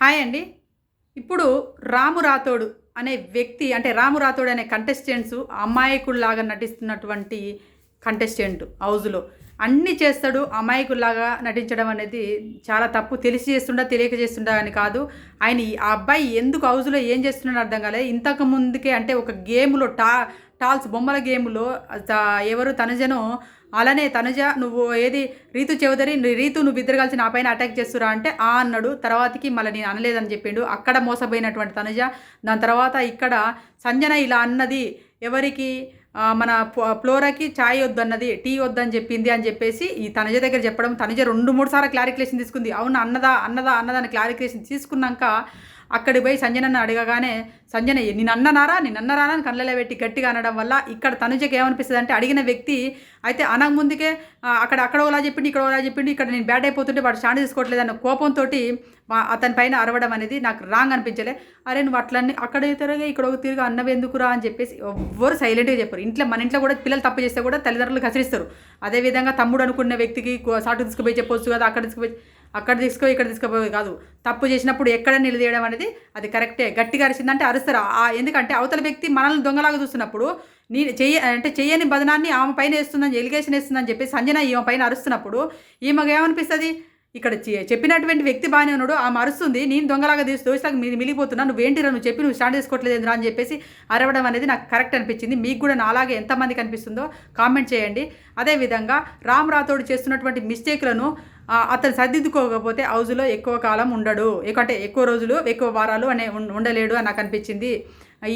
Hi అండి. ఇప్పుడు రాము రాథోడ్ అనే వ్యక్తి అంటే రాము రాథోడ్ అనే కంటెస్టెంట్స్ అమాయకుల్లాగా నటిస్తున్నటువంటి కంటెస్టెంట్ హౌస్‌లో. అన్నీ చేస్తాడు. అమాయకుల్లాగా నటించడం అనేది చాలా తప్పు. తెలిసి చేస్తుండా, తెలియక చేస్తుండా అని కాదు. ఆ అబ్బాయి ఎందుకు హౌస్‌లో ఏం చేస్తున్నాడో అర్థం కాలేదు. ఇంతకు ముందుకే అంటే ఒక గేమ్‌లో టాల్స్ బొమ్మల గేమ్‌లో ఎవరు తనుజను అలానే తనుజ నువ్వు ఏది రీతు చౌదరి రీతు నువ్వు ఇద్దరు కలిసి నా పైన అటాక్ చేస్తురా అంటే అన్నాడు. తర్వాతకి మళ్ళీ నేను అనలేదని చెప్పిండు. అక్కడ మోసపోయినటువంటి తనుజ దాని తర్వాత ఇక్కడ సంజన ఇలా అన్నది ఎవరికి మన ఫ్లోరాకి చాయ్ వద్దన్నది టీ వద్దని చెప్పింది అని చెప్పేసి ఈ తనుజ దగ్గర చెప్పడం తనుజ 2-3 సార్లు క్లారిఫికేషన్ తీసుకుంది. అవును అన్నదా అని క్లారిఫికేషన్ తీసుకున్నాక అక్కడికి పోయి సంజనను అడగగానే సంజన నిన్నన్నారా అని కళ్ళలో పెట్టి గట్టిగా అనడం వల్ల ఇక్కడ తనుజకి ఏమనిపిస్తుంది అంటే అడిగిన వ్యక్తి అయితే అనక ముందుకే అక్కడ ఒకలా చెప్పిండు ఇక్కడ నేను బ్యాడ్ అయిపోతుంటే వాడు స్టాండ్ తీసుకోవట్లేదు అన్న కోపంతో అతని పైన అరవడం అనేది నాకు రాంగ్ అనిపించలే. అరే నువ్వు అట్లన్నీ అక్కడ తిరగా ఇక్కడ ఒక తిరిగి అన్నవెందుకురా అని చెప్పేసి ఎవ్వరు సైలెంట్గా చెప్పారు. మన ఇంట్లో కూడా పిల్లలు తప్పు చేస్తే కూడా తల్లిదండ్రులు కసిరిస్తారు. అదేవిధంగా తమ్ముడు అనుకున్న వ్యక్తికి సాటు తీసుకుపోయి చెప్పొచ్చు కదా, అక్కడ తీసుకుపోయి ఇక్కడ తీసుకుపోయి కాదు. తప్పు చేసినప్పుడు ఎక్కడ నిలదీయడం అనేది అది కరెక్టే. గట్టిగా అరిసిందంటే అరుస్తారు. ఎందుకంటే అవతల వ్యక్తి మనల్ని దొంగలాగా చూస్తున్నప్పుడు చెయ్యని బదనాన్ని ఆమె పైన వేస్తుందని ఎలిగేషన్ వేస్తుందని చెప్పి సంజన ఈమె పైన అరుస్తున్నప్పుడు ఈమెకు ఏమనిపిస్తుంది? ఇక్కడ చెప్పినటువంటి వ్యక్తి బాగానే ఉన్నాడు, ఆమె అరుస్తుంది, నేను దొంగలాగా దోషలాగా మిలిగిపోతున్నా, నువ్వేంటిరా నువ్వు చెప్పి నువ్వు స్టాండ్ చేసుకోవట్లేదురా అని చెప్పేసి అరవడం అనేది నాకు కరెక్ట్ అనిపించింది. మీకు కూడా నాలాగే ఎంతమందికి అనిపిస్తుందో కామెంట్ చేయండి. అదేవిధంగా రామ్ రాథోడ్ చేస్తున్నటువంటి మిస్టేక్లను అతను సర్దిద్దుకోకపోతే హౌస్లో ఎక్కువ కాలం ఉండడు, అంటే ఎక్కువ రోజులు ఎక్కువ వారాలు ఉండలేడు అని నాకు అనిపించింది.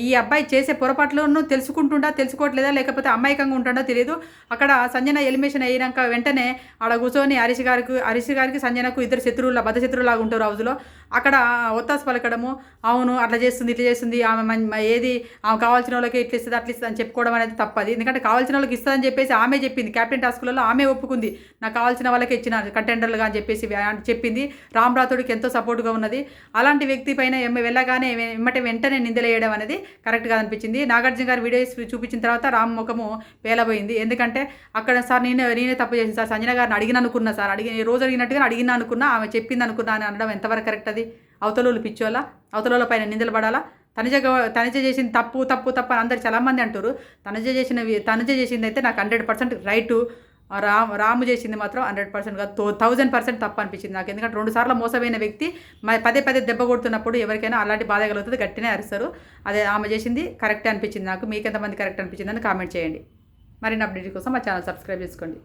ఈ అబ్బాయి చేసే పొరపాట్లను తెలుసుకోవట్లేదా లేకపోతే అమాయకంగా ఉంటాడో తెలియదు. అక్కడ సంజన ఎలిమినేషన్ అయినాక వెంటనే ఆడ కూర్చొని హరీష్ గారికి సంజనకు ఇద్దరు బద్ధ శత్రువులాగా ఉంటారు హౌస్లో. అక్కడ ఒత్తాసు పలకడము, అవును అట్లా చేస్తుంది ఇట్లా చేస్తుంది, ఆమె ఏది ఆమె కావాల్సిన వాళ్ళకి ఇట్లా ఇస్తుంది అట్లా ఇస్తుంది అని చెప్పుకోవడం అనేది తప్పది. ఎందుకంటే కావాల్సిన వాళ్ళకి ఇస్తుందని చెప్పేసి ఆమె చెప్పింది. క్యాప్టెన్ టాస్క్లలో ఆమె ఒప్పుకుంది, నాకు కావాల్సిన వాళ్ళకి ఇచ్చిన కంటెండర్లుగా అని చెప్పేసి చెప్పింది. రామ్ రాథోడ్కి ఎంతో సపోర్ట్గా ఉన్నది. అలాంటి వ్యక్తి పైన వెళ్ళగానే వెంటనే నిందలేయడం అనేది కరెక్ట్గా అనిపించింది. నాగార్జున గారు వీడియోస్ చూపించిన తర్వాత రామ్ ముఖము పేలబోయింది. ఎందుకంటే అక్కడ సార్ నేనే తప్పు చేసింది సార్, సంజన గారిని అడిగినా సార్ రోజు అడిగినట్టుగా అడిగినా అనుకున్నా, ఆమె చెప్పింది అనుకున్నా అని అనడం ఎంతవరకు కరెక్ట్? అది అవతలోళ్ళు పిచ్చోళ్ళ, అవతలోళ్ళ పైన నిందలు పడాలా? తనుజ చేసింది తప్పు అని అందరు చాలామంది అంటారు. తనుజ చేసింది అయితే నాకు 100% రైటు. రాము చేసింది మాత్రం 100% కాదు, 1000% తప్పు అనిపించింది నాకు. ఎందుకంటే 2 సార్లు మోసమైన వ్యక్తి పదే దెబ్బ కొడుతున్నప్పుడు ఎవరికైనా అలాంటి బాధ కలుగుతుంది, గట్టినే అరుస్తారు. అదే ఆమె చేసింది కరెక్టే అనిపించింది నాకు. మీకు ఎంతమంది కరెక్ట్ అనిపించిందని కామెంట్ చేయండి. మరిన్ని అప్డేట్ కోసం మా ఛానల్ సబ్స్క్రైబ్ చేసుకోండి.